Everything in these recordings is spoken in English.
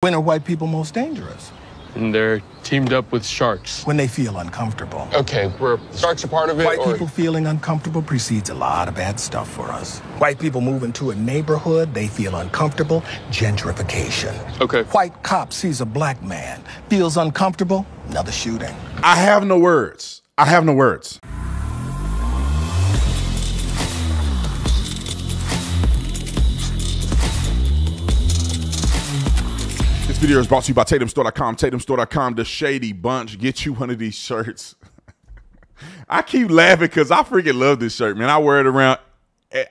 When are white people most dangerous? And they're teamed up with sharks. When they feel uncomfortable. Okay, where sharks are part of it? White people feeling uncomfortable precedes a lot of bad stuff for us. White people move into a neighborhood, they feel uncomfortable, gentrification. Okay. White cop sees a black man, feels uncomfortable, another shooting. I have no words. I have no words. This video is brought to you by TatumStore.com. TatumStore.com, the Shady Bunch. Get you one of these shirts. I keep laughing because I freaking love this shirt, man. I wear it around.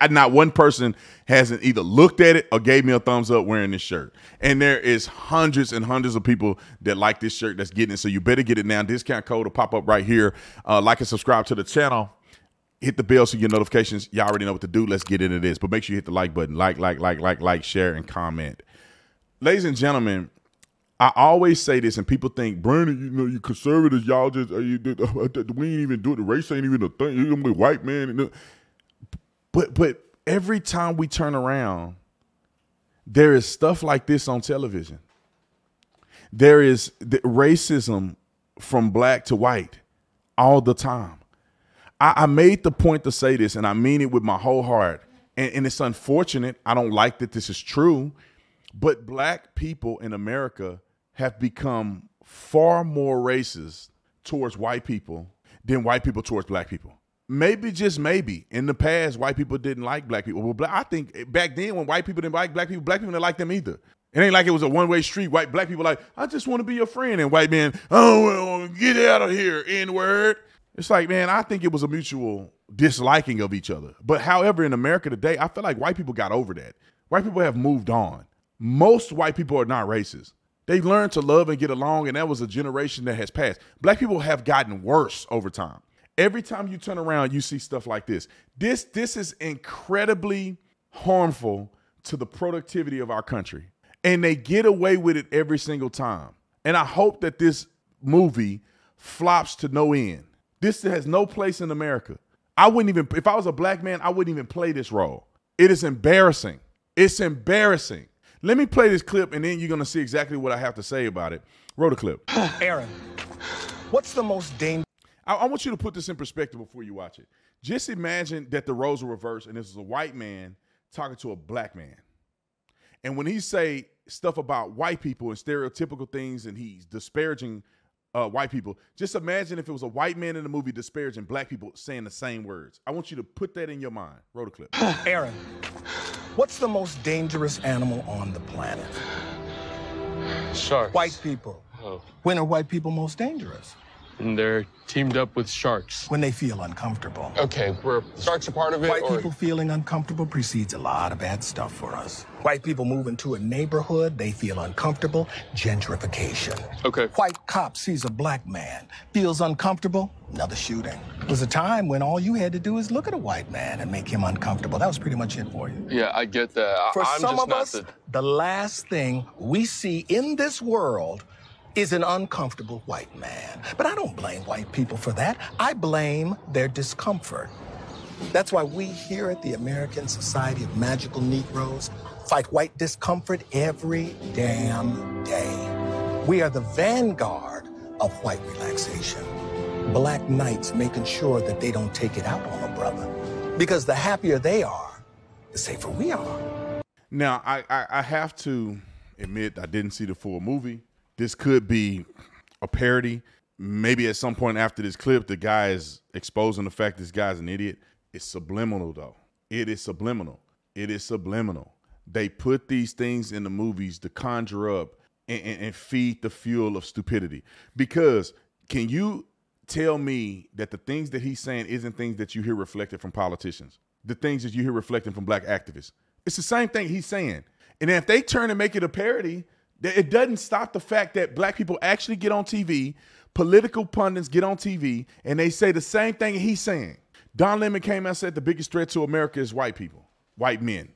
Not one person hasn't either looked at it or gave me a thumbs up wearing this shirt. And there is hundreds and hundreds of people that like this shirt that's getting it. So you better get it now. Discount code will pop up right here. Like and subscribe to the channel. Hit the bell so you get notifications. Y'all already know what to do. Let's get into this. But make sure you hit the like button. Like, share, and comment. Ladies and gentlemen, I always say this, and people think, Brandon, you know, you conservatives, y'all just, we ain't even do it. The race ain't even a thing. You're a white man. But every time we turn around, there is stuff like this on television. There is racism from black to white all the time. I made the point to say this, and I mean it with my whole heart. And it's unfortunate. I don't like that this is true. But black people in America have become far more racist towards white people than white people towards black people. Maybe, just maybe, in the past, white people didn't like black people. Well, I think back then when white people didn't like black people didn't like them either. It ain't like it was a one-way street. Black people like, I just want to be your friend. And white men, oh, well, get out of here, N-word. It's like, man, I think it was a mutual disliking of each other. But however, in America today, I feel like white people got over that. White people have moved on. Most white people are not racist. They've learned to love and get along, and that was a generation that has passed. Black people have gotten worse over time. Every time you turn around, you see stuff like this. This is incredibly harmful to the productivity of our country, and they get away with it every single time. And I hope that this movie flops to no end. This has no place in America. I wouldn't even, if I was a black man, I wouldn't even play this role. It is embarrassing. It's embarrassing. Let me play this clip, and then you're going to see exactly what I have to say about it. Roll the clip. Aaron, what's the most dangerous? I want you to put this in perspective before you watch it. Just imagine that the roles are reversed, and this is a white man talking to a black man. And when he say stuff about white people and stereotypical things, and he's disparaging white people, just imagine if it was a white man in the movie disparaging black people saying the same words. I want you to put that in your mind. Roll the clip. Aaron, what's the most dangerous animal on the planet? Sharks. White people. Oh. When are white people most dangerous? And they're teamed up with sharks. When they feel uncomfortable. Okay, where sharks are part of it? White people feeling uncomfortable precedes a lot of bad stuff for us. White people move into a neighborhood, they feel uncomfortable, gentrification. Okay. White cop sees a black man, feels uncomfortable, another shooting. There was a time when all you had to do is look at a white man and make him uncomfortable. That was pretty much it for you. Yeah, I get that. For I'm some just of not us, the last thing we see in this world is an uncomfortable white man. But I don't blame white people for that. I blame their discomfort. That's why we here at the American Society of Magical Negroes fight white discomfort every damn day. We are the vanguard of white relaxation. Black knights making sure that they don't take it out on a brother. Because the happier they are, the safer we are. Now, I have to admit I didn't see the full movie. This could be a parody. Maybe at some point after this clip, the guy is exposing the fact this guy's an idiot. It's subliminal, though. It is subliminal. It is subliminal. They put these things in the movies to conjure up and feed the fuel of stupidity. Because can you tell me that the things that he's saying isn't things that you hear reflected from politicians? The things that you hear reflected from black activists? It's the same thing he's saying. And if they turn and make it a parody, it doesn't stop the fact that black people actually get on TV, political pundits get on TV, and they say the same thing he's saying. Don Lemon came out and said the biggest threat to America is white people, white men.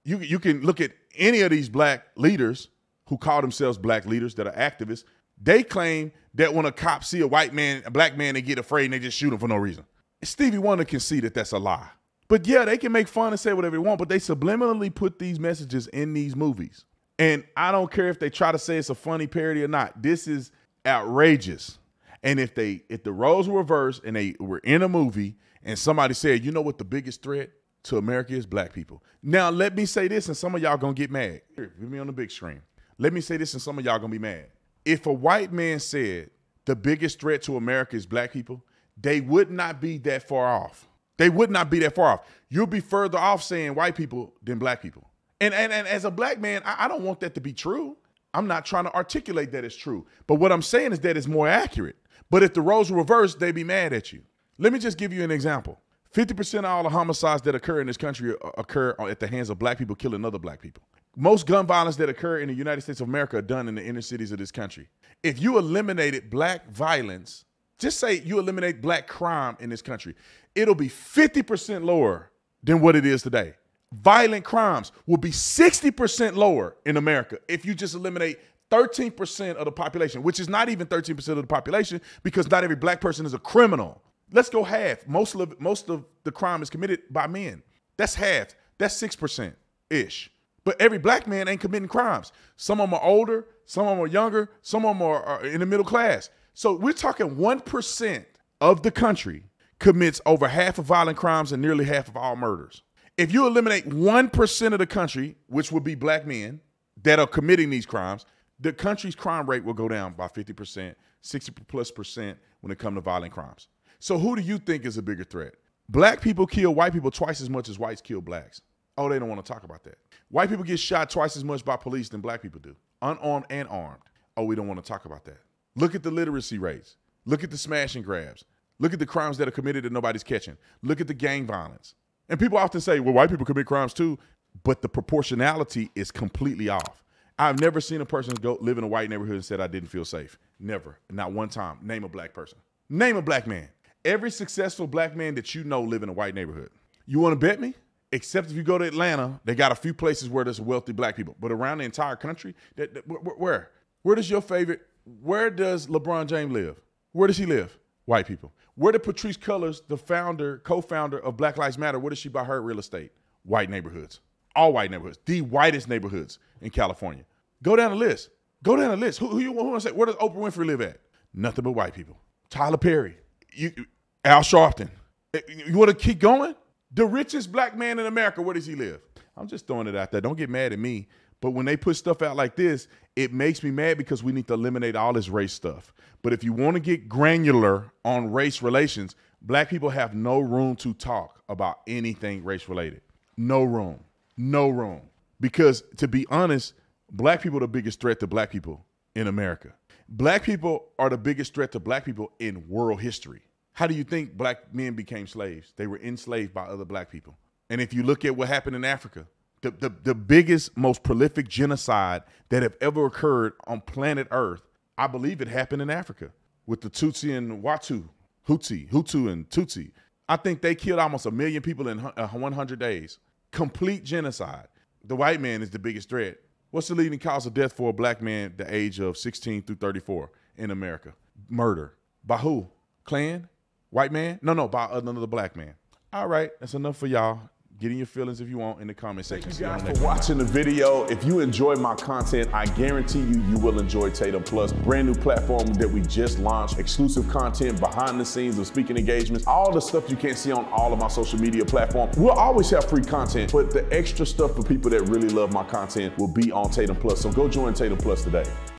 You can look at any of these black leaders who call themselves black leaders that are activists. They claim that when a cop see a white man, a black man, they get afraid and they just shoot him for no reason. Stevie Wonder can see that that's a lie. But yeah, they can make fun and say whatever they want, but they subliminally put these messages in these movies. And I don't care if they try to say it's a funny parody or not. This is outrageous. And if the roles were reversed and they were in a movie and somebody said, you know what the biggest threat to America is? Black people. Now, let me say this, and some of y'all gonna get mad. Here, with me on the big screen. Let me say this, and some of y'all gonna be mad. If a white man said the biggest threat to America is black people, they would not be that far off. They would not be that far off. You'll be further off saying white people than black people. And as a black man, I don't want that to be true. I'm not trying to articulate that it's true. But what I'm saying is that it's more accurate. But if the roles were reversed, they'd be mad at you. Let me just give you an example. 50% of all the homicides that occur in this country occur at the hands of black people killing other black people. Most gun violence that occur in the United States of America are done in the inner cities of this country. If you eliminated black violence, just say you eliminate black crime in this country, it'll be 50% lower than what it is today. Violent crimes will be 60% lower in America if you just eliminate 13% of the population, which is not even 13% of the population because not every black person is a criminal. Let's go half. Most of the crime is committed by men. That's half. That's 6%-ish. But every black man ain't committing crimes. Some of them are older, some of them are younger, some of them are in the middle class. So we're talking 1% of the country commits over half of violent crimes and nearly half of all murders. If you eliminate 1% of the country, which would be black men that are committing these crimes, the country's crime rate will go down by 50%, 60+% when it comes to violent crimes. So who do you think is a bigger threat? Black people kill white people twice as much as whites kill blacks. Oh, they don't want to talk about that. White people get shot twice as much by police than black people do, unarmed and armed. Oh, we don't want to talk about that. Look at the literacy rates. Look at the smash and grabs. Look at the crimes that are committed that nobody's catching. Look at the gang violence. And people often say, well, white people commit crimes too, but the proportionality is completely off. I've never seen a person go live in a white neighborhood and said I didn't feel safe. Never. Not one time. Name a black person. Name a black man. Every successful black man that you know live in a white neighborhood. You want to bet me? Except if you go to Atlanta, they got a few places where there's wealthy black people. But around the entire country, where? Where does where does LeBron James live? Where does he live? White people. Where did Patrice Cullors, the co-founder of Black Lives Matter, where does she buy her real estate? White neighborhoods. All white neighborhoods. The whitest neighborhoods in California. Go down the list. Go down the list. Who you want to say? Where does Oprah Winfrey live at? Nothing but white people. Tyler Perry. Al Sharpton. You want to keep going? The richest black man in America, where does he live? I'm just throwing it out there. Don't get mad at me. But when they put stuff out like this, it makes me mad because we need to eliminate all this race stuff. But if you want to get granular on race relations, black people have no room to talk about anything race related. No room. No room. Because to be honest, black people are the biggest threat to black people in America. Black people are the biggest threat to black people in world history. How do you think black men became slaves? They were enslaved by other black people. And if you look at what happened in Africa, the biggest, most prolific genocide that have ever occurred on planet Earth, I believe it happened in Africa with the Tutsi and Hutu and Tutsi. I think they killed almost 1 million people in 100 days. Complete genocide. The white man is the biggest threat. What's the leading cause of death for a black man the age of 16 through 34 in America? Murder. By who? Klan? White man? No, by another black man. All right, that's enough for y'all. Get in your feelings if you want in the comment section. Thank you guys for watching the video. If you enjoy my content, I guarantee you will enjoy Tatum Plus. Brand new platform that we just launched. Exclusive content, behind the scenes of speaking engagements, all the stuff you can't see on all of my social media platforms. We'll always have free content, but the extra stuff for people that really love my content will be on Tatum Plus. So go join Tatum Plus today.